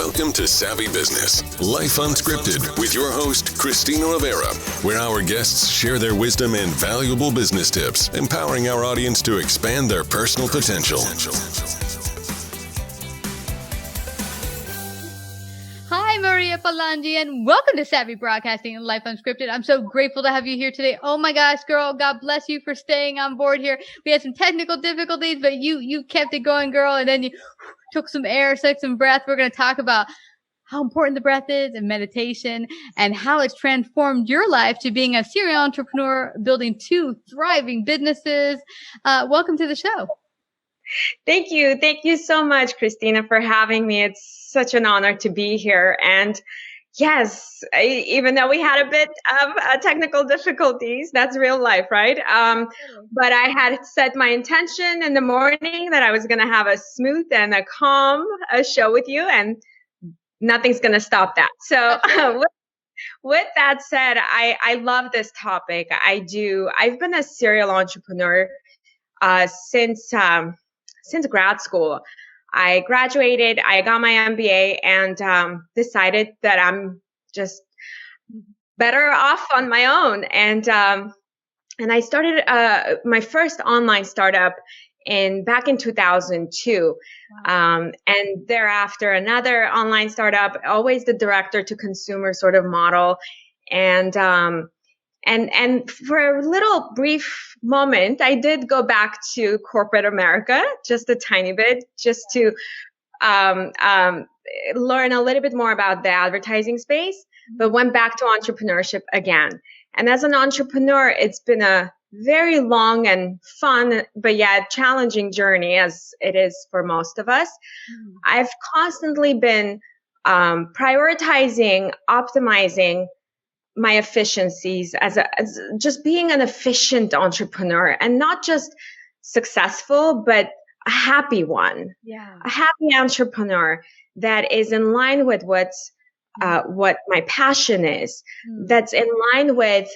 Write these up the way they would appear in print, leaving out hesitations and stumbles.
Welcome to Savvy Business, Life Unscripted, with your host, Christina Rivera, where our guests share their wisdom and valuable business tips, empowering our audience to expand their personal potential. Hi, Mariya Palanjian. Welcome to Savvy Broadcasting and Life Unscripted. I'm so grateful to have you here today. Oh my gosh, girl, God bless you for staying on board here. We had some technical difficulties, but you kept it going, girl, and then you took some air, took some breath. We're going to talk about how important the breath is and meditation and how it's transformed your life to being a serial entrepreneur, building 2 thriving businesses. Welcome to the show. Thank you. Thank you so much, Christina, for having me. It's such an honor to be here. And yes, even though we had a bit of technical difficulties, that's real life, right? But I had set my intention in the morning that I was going to have a smooth and a calm show with you, and nothing's going to stop that. So with that said, I love this topic. I've been a serial entrepreneur since grad school. I graduated, I got my MBA, and decided that I'm just better off on my own. And I started my first online startup back in 2002. Wow. And thereafter, another online startup, always the director to consumer sort of model. And for a little brief moment, I did go back to corporate America, just a tiny bit, just to learn a little bit more about the advertising space, but went back to entrepreneurship again. And as an entrepreneur, it's been a very long and fun, but yet challenging journey, as it is for most of us. I've constantly been prioritizing, optimizing my efficiencies as just being an efficient entrepreneur, and not just successful, but a happy one. Yeah. A happy entrepreneur that is in line with what my passion is, that's in line with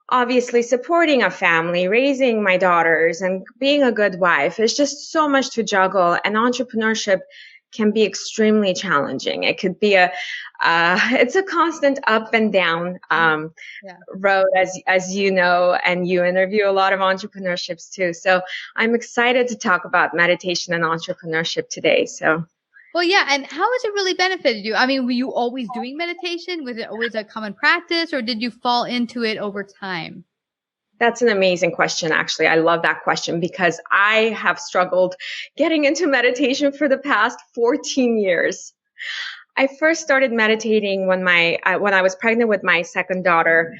obviously supporting a family, raising my daughters, and being a good wife. There's just so much to juggle, and entrepreneurship can be extremely challenging. It could be it's a constant up and down road, as you know, and you interview a lot of entrepreneurships too. So I'm excited to talk about meditation and entrepreneurship today. So. Well, yeah. And how has it really benefited you? I mean, were you always doing meditation? Was it always a common practice, or did you fall into it over time? That's an amazing question, actually. I love that question because I have struggled getting into meditation for the past 14 years. I first started meditating when I was pregnant with my second daughter,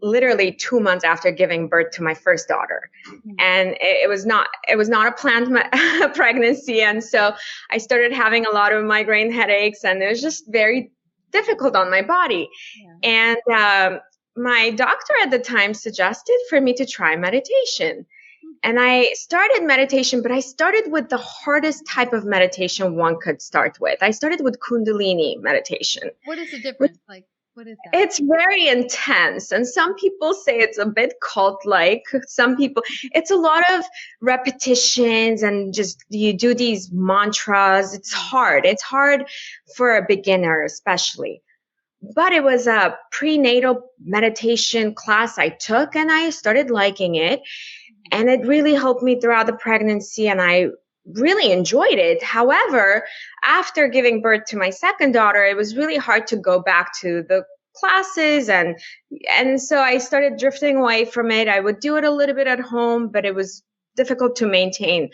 literally 2 months after giving birth to my first daughter. And it was not a planned pregnancy. And so I started having a lot of migraine headaches, and it was just very difficult on my body. Yeah. And my doctor at the time suggested for me to try meditation. And I started meditation, but I started with the hardest type of meditation one could start with. I started with Kundalini meditation. What is the difference? What is that? It's very intense. And some people say it's a bit cult-like. Some people, it's a lot of repetitions, and just you do these mantras. It's hard. It's hard for a beginner, especially. But it was a prenatal meditation class I took, and I started liking it. And it really helped me throughout the pregnancy, and I really enjoyed it. However, after giving birth to my second daughter, it was really hard to go back to the classes. And so I started drifting away from it. I would do it a little bit at home, but it was difficult to maintain.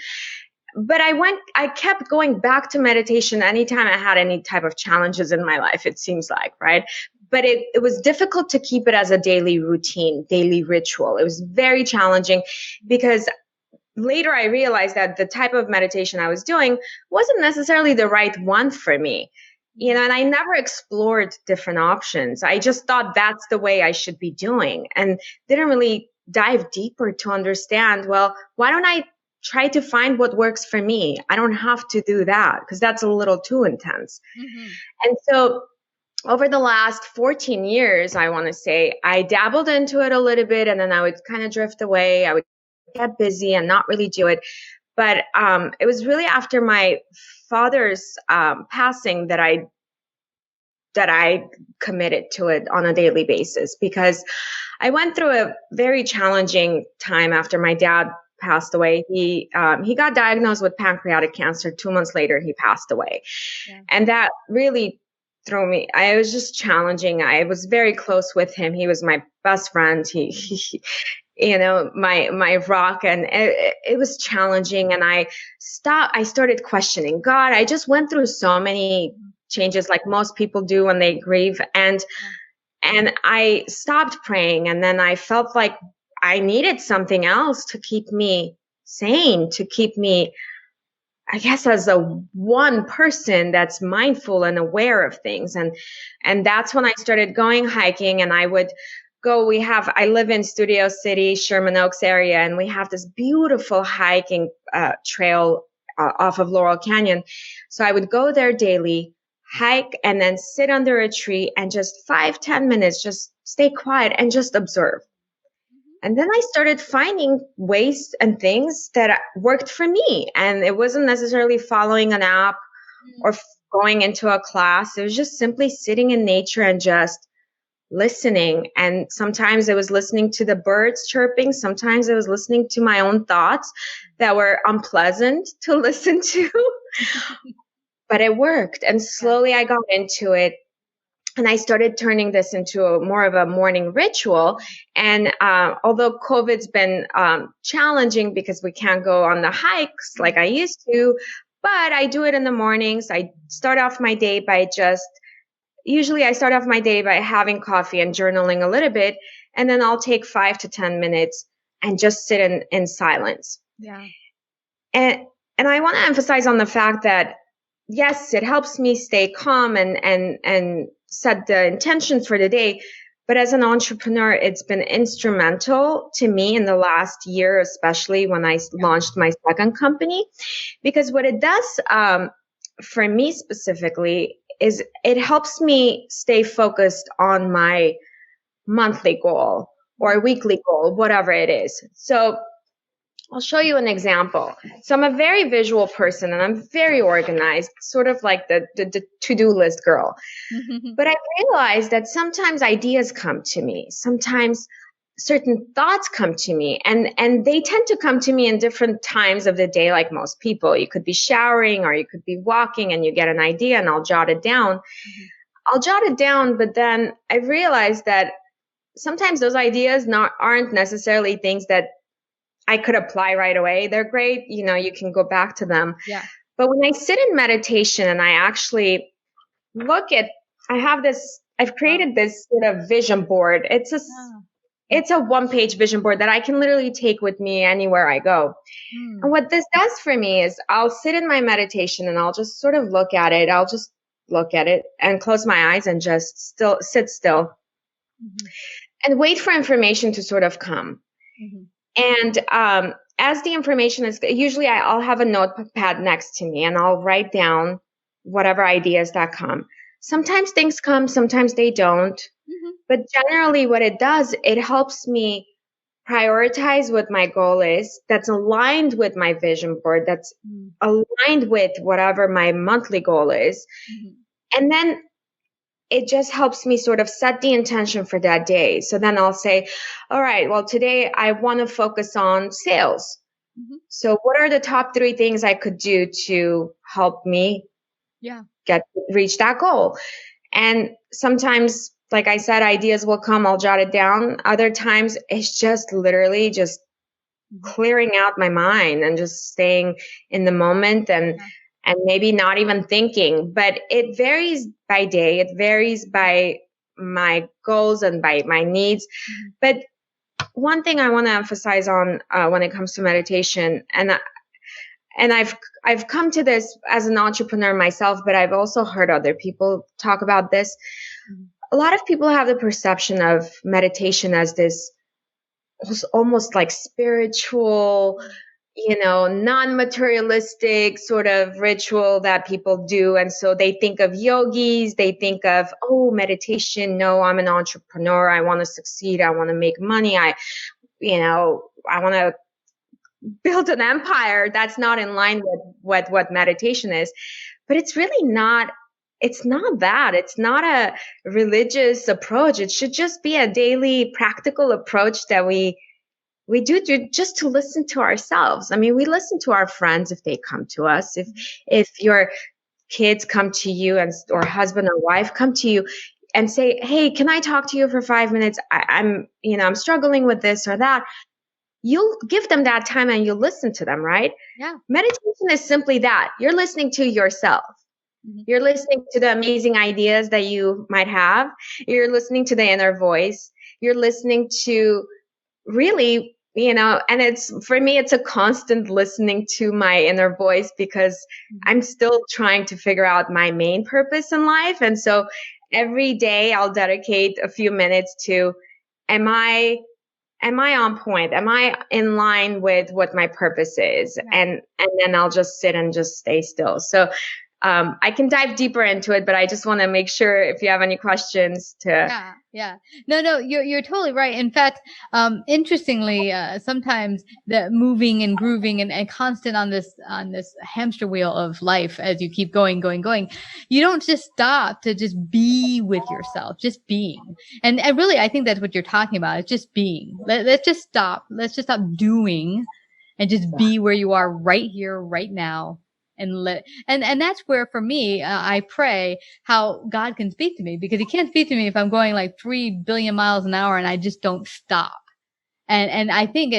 But I kept going back to meditation anytime I had any type of challenges in my life, it seems like, right? But it was difficult to keep it as a daily routine, daily ritual. It was very challenging because later I realized that the type of meditation I was doing wasn't necessarily the right one for me. You know, and I never explored different options. I just thought that's the way I should be doing, and didn't really dive deeper to understand, well, why don't I try to find what works for me? I don't have to do that because that's a little too intense. And so over the last 14 years, I want to say, I dabbled into it a little bit, and then I would kind of drift away. I would get busy and not really do it. But it was really after my father's passing that I that I committed to it on a daily basis, because I went through a very challenging time after my dad passed away. He got diagnosed with pancreatic cancer. 2 months later, he passed away. Yeah. And that really threw me. I was just challenging. I was very close with him. He was my best friend. He my rock, and it was challenging. And I started questioning God. I just went through so many changes like most people do when they grieve. And I stopped praying, and then I felt like I needed something else to keep me sane, to keep me, I guess, as a one person that's mindful and aware of things. And that's when I started going hiking, and I would go, I live in Studio City, Sherman Oaks area, and we have this beautiful hiking trail off of Laurel Canyon. So I would go there daily, hike, and then sit under a tree and just 5-10 minutes, just stay quiet and just observe. And then I started finding ways and things that worked for me. And it wasn't necessarily following an app or going into a class. It was just simply sitting in nature and just listening. And sometimes it was listening to the birds chirping. Sometimes it was listening to my own thoughts that were unpleasant to listen to. But it worked. And slowly I got into it. And I started turning this into more of a morning ritual. And although COVID's been challenging because we can't go on the hikes like I used to, but I do it in the mornings. I start off my day by usually I start off my day by having coffee and journaling a little bit. And then I'll take 5 to 10 minutes and just sit in silence. Yeah. And I want to emphasize on the fact that, yes, it helps me stay calm and set the intentions for the day. But as an entrepreneur, it's been instrumental to me in the last year, especially when I launched my second company, because what it does for me specifically is it helps me stay focused on my monthly goal or weekly goal, whatever it is. So I'll show you an example. So I'm a very visual person, and I'm very organized, sort of like the to-do list girl. But I realized that sometimes ideas come to me. Sometimes certain thoughts come to me, and they tend to come to me in different times of the day, like most people. You could be showering, or you could be walking, and you get an idea, and I'll jot it down. I'll jot it down, but then I realized that sometimes those ideas aren't necessarily things that I could apply right away. They're great. You can go back to them. Yeah. But when I sit in meditation and I actually I've created this sort of vision board. It's a one-page vision board that I can literally take with me anywhere I go. And what this does for me is I'll sit in my meditation and I'll just sort of look at it. I'll just look at it and close my eyes and just sit still and wait for information to sort of come. And as the information is, usually I'll have a notepad next to me and I'll write down whatever ideas that come. Sometimes things come, sometimes they don't. But generally what it does, it helps me prioritize what my goal is, that's aligned with my vision board, that's aligned with whatever my monthly goal is. And then it just helps me sort of set the intention for that day. So then I'll say, all right, well, today I want to focus on sales. So what are the top 3 things I could do to help me reach that goal? And sometimes, like I said, ideas will come, I'll jot it down. Other times it's just literally just clearing out my mind and just staying in the moment and maybe not even thinking. But it varies by day. It varies by my goals and by my needs. But one thing I want to emphasize on when it comes to meditation, and I've come to this as an entrepreneur myself, but I've also heard other people talk about this. A lot of people have the perception of meditation as this almost like spiritual, non-materialistic sort of ritual that people do. And so they think of yogis, they think of, meditation. No, I'm an entrepreneur. I want to succeed. I want to make money. I want to build an empire. That's not in line with what meditation is. But it's really not it's not that. It's not a religious approach. It should just be a daily practical approach that we do just to listen to ourselves. I mean, we listen to our friends if they come to us. If your kids come to you or husband or wife come to you and say, "Hey, can I talk to you for 5 minutes? I'm struggling with this or that." You'll give them that time and you'll listen to them, right? Yeah. Meditation is simply that. You're listening to yourself. You're listening to the amazing ideas that you might have. You're listening to the inner voice. You're listening to really, and for me, it's a constant listening to my inner voice because I'm still trying to figure out my main purpose in life. And so every day I'll dedicate a few minutes to, am I on point? Am I in line with what my purpose is? Yeah. And then I'll just sit and just stay still. So I can dive deeper into it, but I just want to make sure if you have any questions to. Yeah. No, you're totally right. In fact, interestingly, sometimes the moving and grooving and constant on this hamster wheel of life, as you keep going, you don't just stop to just be with yourself, just being. And really, I think that's what you're talking about. It's just being. Let's just stop. Let's just stop doing and just be where you are right here, right now. And that's where, for me, I pray how God can speak to me, because he can't speak to me if I'm going like 3 billion miles an hour and I just don't stop. And I think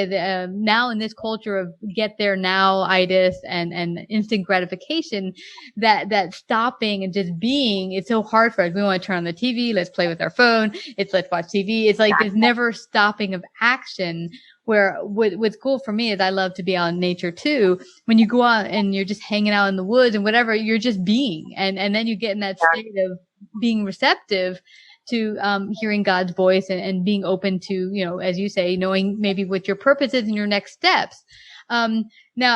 now in this culture of get there now-itis and instant gratification, that stopping and just being, it's so hard for us. We want to turn on the TV. Let's play with our phone. Let's watch TV. It's like there's never stopping of action. Where what's cool for me is I love to be out in nature too. When you go out and you're just hanging out in the woods and whatever, you're just being. And then you get in that state of being receptive to hearing God's voice and being open to, as you say, knowing maybe what your purpose is and your next steps. Now,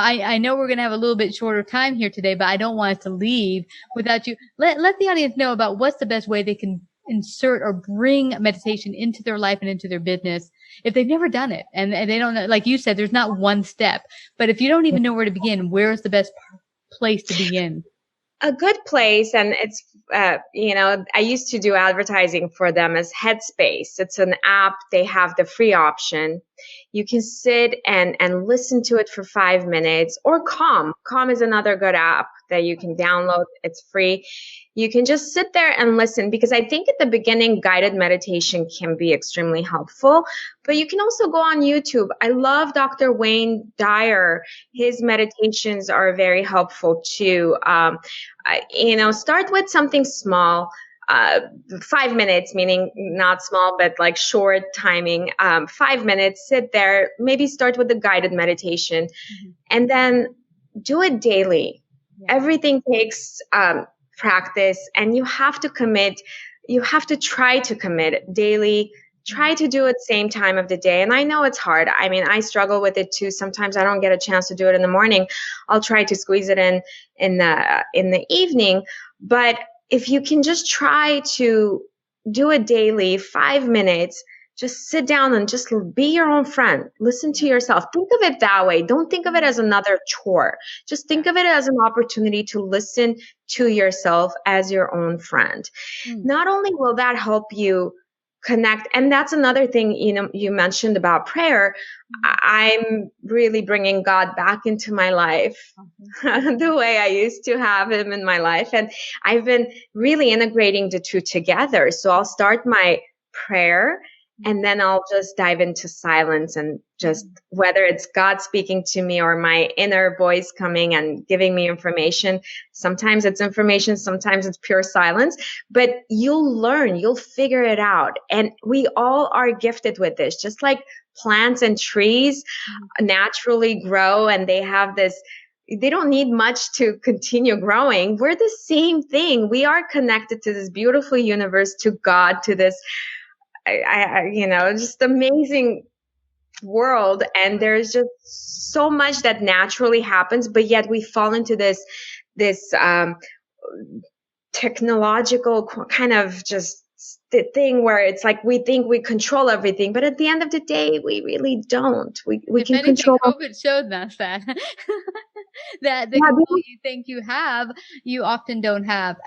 I know we're going to have a little bit shorter time here today, but I don't want us to leave without you. Let the audience know about what's the best way they can insert or bring meditation into their life and into their business if they've never done it. And they don't know, like you said, there's not one step, but if you don't even know where to begin, where's the best place to begin? A good place, and it's, I used to do advertising for them, as Headspace. It's an app. They have the free option. You can sit and listen to it for 5 minutes, or Calm. Calm is another good app that you can download. It's free. You can just sit there and listen, because I think at the beginning, guided meditation can be extremely helpful, but you can also go on YouTube. I love Dr. Wayne Dyer. His meditations are very helpful too. Start with something small. 5 minutes, meaning not small, but like short timing. 5 minutes, sit there, maybe start with the guided meditation, and then do it daily. Yeah. Everything takes practice, and you have to commit. You have to try to commit daily. Try to do it same time of the day. And I know it's hard. I mean, I struggle with it too. Sometimes I don't get a chance to do it in the morning. I'll try to squeeze it in the evening. But if you can just try to do it daily, 5 minutes, just sit down and just be your own friend. Listen to yourself. Think of it that way. Don't think of it as another chore. Just think of it as an opportunity to listen to yourself as your own friend. Not only will that help you connect, and that's another thing, you mentioned about prayer. I'm really bringing God back into my life the way I used to have him in my life. And I've been really integrating the two together. So I'll start my prayer, and then I'll just dive into silence, and just whether it's God speaking to me or my inner voice coming and giving me information. Sometimes it's information, sometimes it's pure silence, but you'll learn, you'll figure it out. And we all are gifted with this, just like plants and trees naturally grow, and they don't need much to continue growing. We're the same thing. We are connected to this beautiful universe, to God, to this just amazing world. And there's just so much that naturally happens, but yet we fall into this technological kind of just the thing where it's like we think we control everything, but at the end of the day, we really don't. We can control. COVID showed us that. that the Yeah, control you think you have, you often don't have.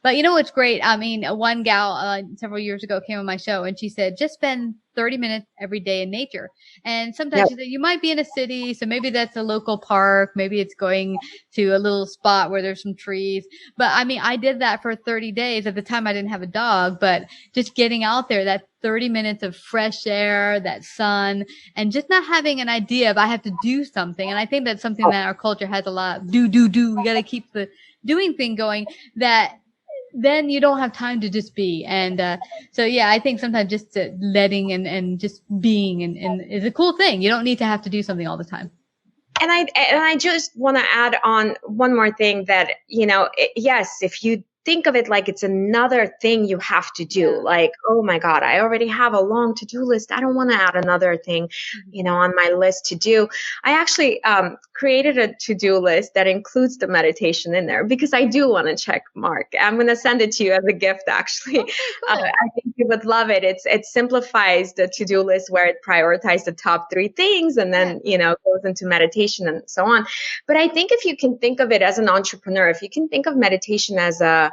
But you know what's great? I mean, one gal several years ago came on my show and she said, just spend 30 minutes every day in nature. And sometimes Yep. she said, you might be in a city, so maybe that's a local park, maybe it's going to a little spot where there's some trees. But I mean, I did that for 30 days. At the time, I didn't have a dog, but just getting out there, that 30 minutes of fresh air, that sun, and just not having an idea of I have to do something. And I think that's something that our culture has a lot of do. We got to keep the doing thing going, that then you don't have time to just be. And so, yeah, I think sometimes just letting and just being and is a cool thing. You don't need to have to do something all the time. And I just want to add on one more thing that, yes, if you think of it like it's another thing you have to do, like, oh my God, I already have a long to-do list. I don't want to add another thing, on my list to do. I actually created a to-do list that includes the meditation in there because I do want to check mark. I'm going to send it to you as a gift, actually. Okay, cool. I think you would love it. It simplifies the to-do list where it prioritizes the top 3 things and then, goes into meditation and so on. But I think if you can think of it as an entrepreneur, if you can think of meditation as a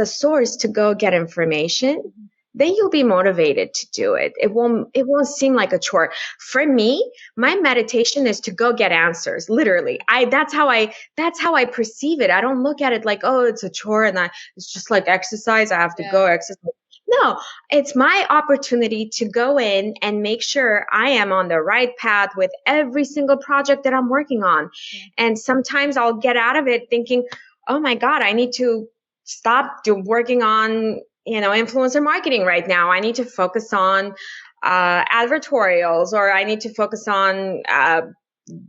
source to go get information, then you'll be motivated to do it. It won't seem like a chore. For me, my meditation is to go get answers. Literally. That's how I perceive it. I don't look at it like, oh, it's a chore and it's just like exercise. I have to go exercise. No, it's my opportunity to go in and make sure I am on the right path with every single project that I'm working on. And sometimes I'll get out of it thinking, oh my God, I need to stop working on, influencer marketing right now. I need to focus on advertorials, or I need to focus on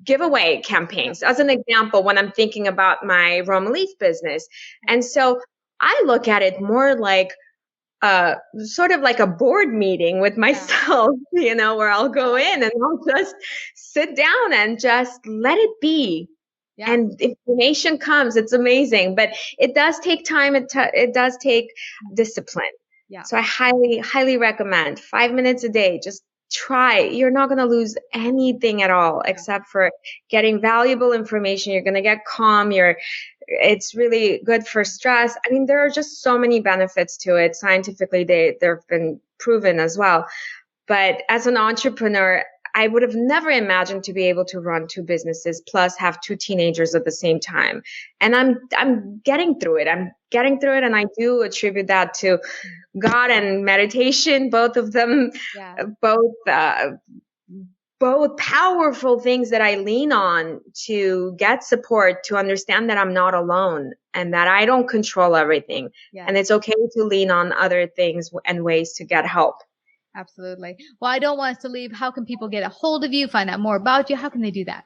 giveaway campaigns. As an example, when I'm thinking about my Roma Leaf business. And so I look at it more like sort of like a board meeting with myself, where I'll go in and I'll just sit down and just let it be. Yeah. And information comes. It's amazing, but it does take time. It does take discipline. Yeah. So I highly, highly recommend 5 minutes a day. Just try. You're not going to lose anything at all except for getting valuable information. You're going to get calm. It's really good for stress. I mean, there are just so many benefits to it. Scientifically, they've been proven as well. But as an entrepreneur, I would have never imagined to be able to run 2 businesses plus have 2 teenagers at the same time. And I'm getting through it. And I do attribute that to God and meditation, both of them, both powerful things that I lean on to get support, to understand that I'm not alone and that I don't control everything. Yeah. And it's okay to lean on other things and ways to get help. Absolutely. Well, I don't want us to leave. How can people get a hold of you, find out more about you? How can they do that?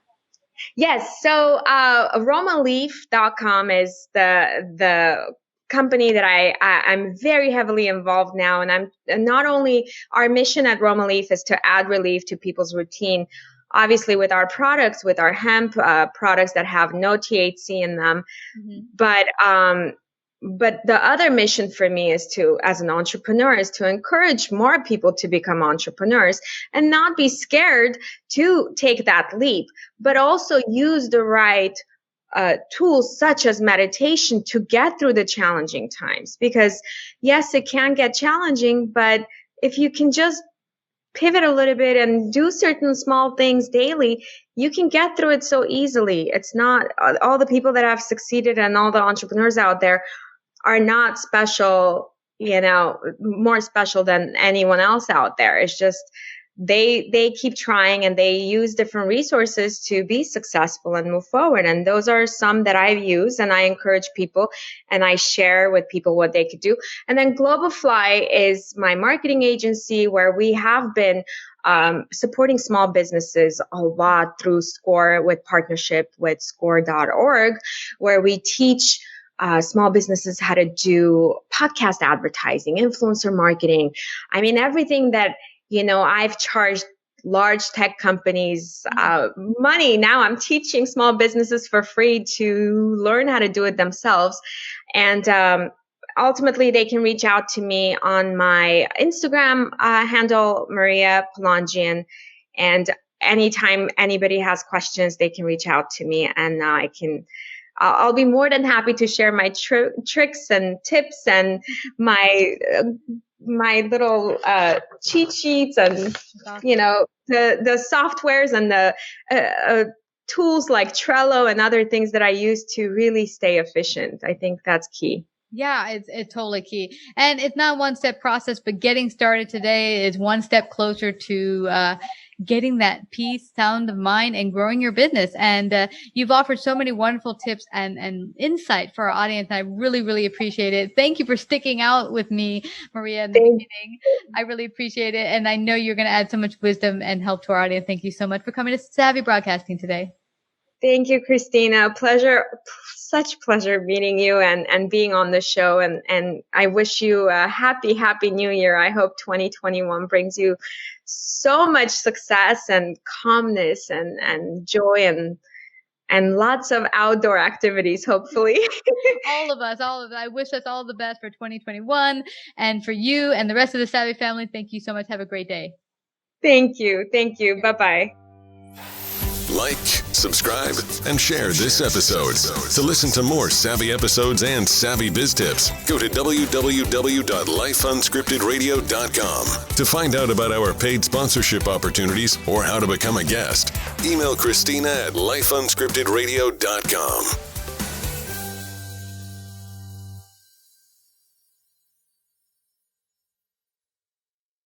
Yes. So romaleaf.com is the company that I'm very heavily involved now. And I'm not only, our mission at Roma Leaf is to add relief to people's routine, obviously with our products, with our hemp products that have no THC in them. Mm-hmm. But the other mission for me is as an entrepreneur, is to encourage more people to become entrepreneurs and not be scared to take that leap, but also use the right tools such as meditation to get through the challenging times. Because yes, it can get challenging, but if you can just pivot a little bit and do certain small things daily, you can get through it so easily. It's not all the people that have succeeded and all the entrepreneurs out there are not special, more special than anyone else out there. It's just they keep trying and they use different resources to be successful and move forward. And those are some that I've used, and I encourage people and I share with people what they could do. And then Global Fly is my marketing agency, where we have been supporting small businesses a lot through SCORE, with partnership with score.org, where we teach small businesses how to do podcast advertising, influencer marketing. I mean, everything that, I've charged large tech companies money. Now I'm teaching small businesses for free to learn how to do it themselves. And ultimately, they can reach out to me on my Instagram handle, Mariya Palanjian. And anytime anybody has questions, they can reach out to me, and I'll be more than happy to share my tricks and tips and my little cheat sheets and the softwares and the tools like Trello and other things that I use to really stay efficient. I think that's key. Yeah, it's totally key. And it's not a one-step process, but getting started today is one step closer to getting that peace, sound of mind, and growing your business. And you've offered so many wonderful tips and insight for our audience. And I really, really appreciate it. Thank you for sticking out with me, Mariya, in the beginning. I really appreciate it. And I know you're going to add so much wisdom and help to our audience. Thank you so much for coming to Savvy Broadcasting today. Thank you, Christina. Such pleasure meeting you and being on the show. And I wish you a happy new year. I hope 2021 brings you so much success and calmness and joy and lots of outdoor activities, hopefully. All of us. I wish us all the best for 2021 and for you and the rest of the Savvy family. Thank you so much. Have a great day. Thank you. Bye-bye. Like, subscribe, and share this episode. To listen to more savvy episodes and savvy biz tips, go to www.lifeunscriptedradio.com. To find out about our paid sponsorship opportunities or how to become a guest, email Christina at lifeunscriptedradio.com.